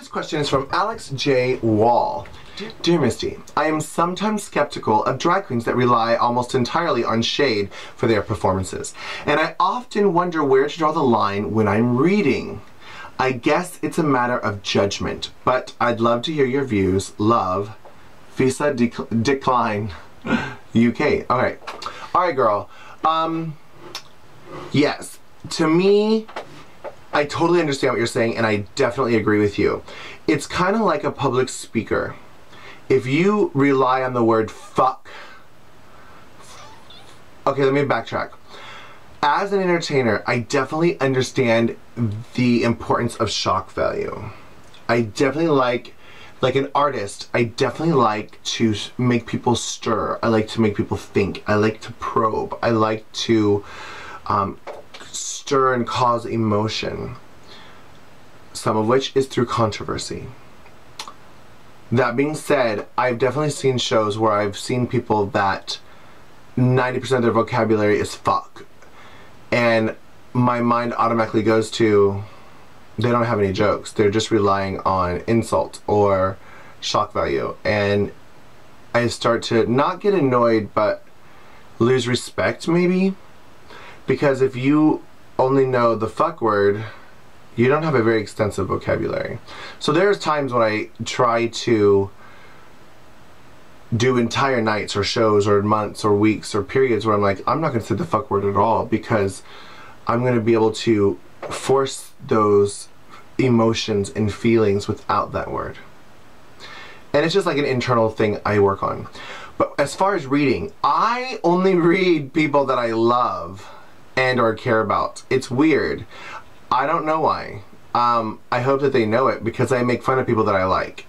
next question is from alexjwall. Dear Misty, I am sometimes skeptical of drag queens that rely almost entirely on shade for their performances, and I often wonder where to draw the line when I'm reading. I guess it's a matter of judgment, but I'd love to hear your views. Love, Visa Dickline, UK. Alright girl. Yes, to me, I totally understand what you're saying, and I definitely agree with you. It's kind of like a public speaker. If you rely on the word fuck... Okay, let me backtrack. As an entertainer, I definitely understand the importance of shock value. I definitely like an artist, I definitely like to make people stir. I like to make people think. I like to probe. I like to stir and cause emotion. Some of which is through controversy. That being said, I've definitely seen shows where I've seen people that 90% of their vocabulary is fuck. And my mind automatically goes to, they don't have any jokes. They're just relying on insult or shock value. And I start to not get annoyed, but lose respect maybe. Because if you only know the fuck word, you don't have a very extensive vocabulary. So there's times when I try to do entire nights or shows or months or weeks or periods where I'm like, I'm not going to say the fuck word at all, because I'm going to be able to force those emotions and feelings without that word. And it's just like an internal thing I work on. But as far as reading, I only read people that I love and or care about. It's weird. I don't know why. I hope that they know it, because I make fun of people that I like.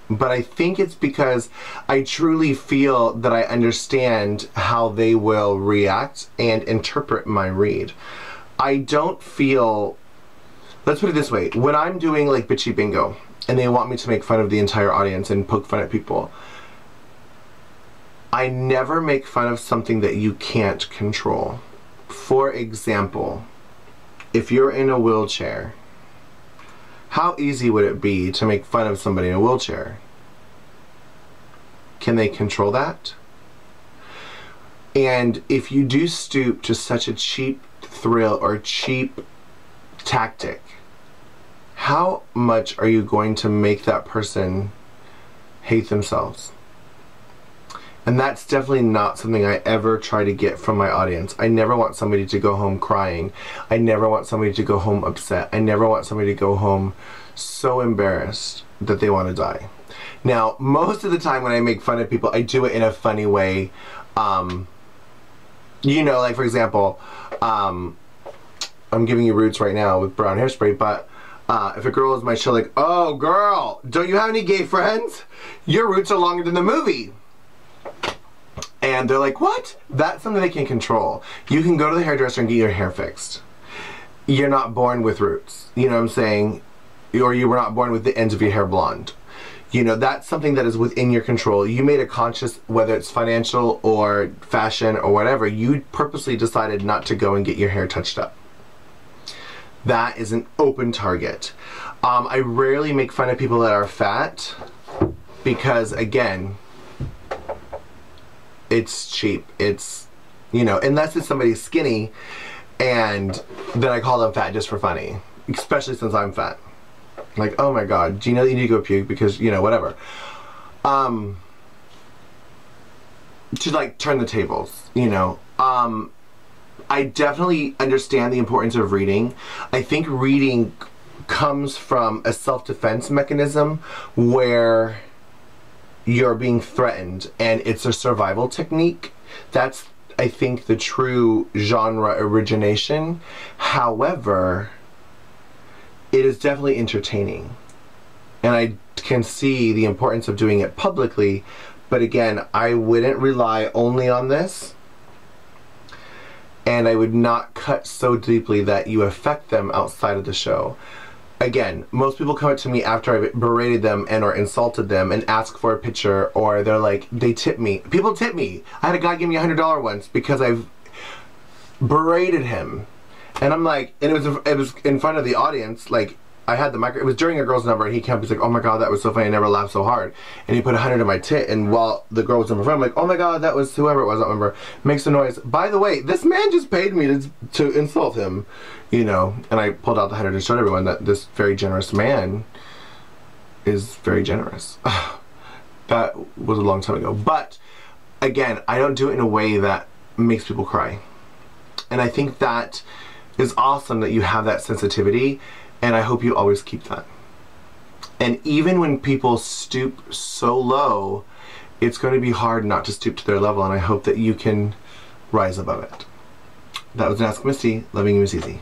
But I think it's because I truly feel that I understand how they will react and interpret my read. I don't feel... Let's put it this way. When I'm doing like bitchy bingo and they want me to make fun of the entire audience and poke fun at people, I never make fun of something that you can't control. For example, if you're in a wheelchair, how easy would it be to make fun of somebody in a wheelchair? Can they control that? And if you do stoop to such a cheap thrill or cheap tactic, how much are you going to make that person hate themselves? And that's definitely not something I ever try to get from my audience. I never want somebody to go home crying. I never want somebody to go home upset. I never want somebody to go home so embarrassed that they want to die. Now, most of the time when I make fun of people, I do it in a funny way. You know, like for example, I'm giving you roots right now with brown hairspray, but if a girl is my show, like, oh girl, don't you have any gay friends? Your roots are longer than the movie. And they're like, what? That's something they can control. You can go to the hairdresser and get your hair fixed. You're not born with roots. You know what I'm saying? Or you were not born with the ends of your hair blonde. You know, that's something that is within your control. You made a conscious, whether it's financial or fashion or whatever, you purposely decided not to go and get your hair touched up. That is an open target. I rarely make fun of people that are fat because, again, it's cheap. It's, you know, unless it's somebody skinny, and then I call them fat just for funny, especially since I'm fat. Like, oh my god, do you know that you need to go puke because, you know, whatever. To like turn the tables, you know. I definitely understand the importance of reading. I think reading comes from a self-defense mechanism where you're being threatened and it's a survival technique. That's, I think, the true genre origination. However, it is definitely entertaining. And I can see the importance of doing it publicly, but again, I wouldn't rely only on this. And I would not cut so deeply that you affect them outside of the show. Again, most people come up to me after I've berated them and or insulted them and ask for a picture, or they're like, they tip me. People tip me. I had a guy give me $100 once because I've berated him. And I'm like, and it was in front of the audience, like, I had the micro, it was during a girl's number, and he came up, he's like, oh my god, that was so funny, I never laughed so hard. And he put 100 in my tit, and while the girl was in my front, I'm like, oh my god, that was whoever it was, I don't remember, makes a noise. By the way, this man just paid me to insult him, you know. And I pulled out the 100 and showed everyone that this very generous man is very generous. That was a long time ago. But, again, I don't do it in a way that makes people cry. And I think that is awesome that you have that sensitivity, and I hope you always keep that. And even when people stoop so low, it's going to be hard not to stoop to their level, and I hope that you can rise above it. That was an Ask Misty. Loving you, Miss Easy.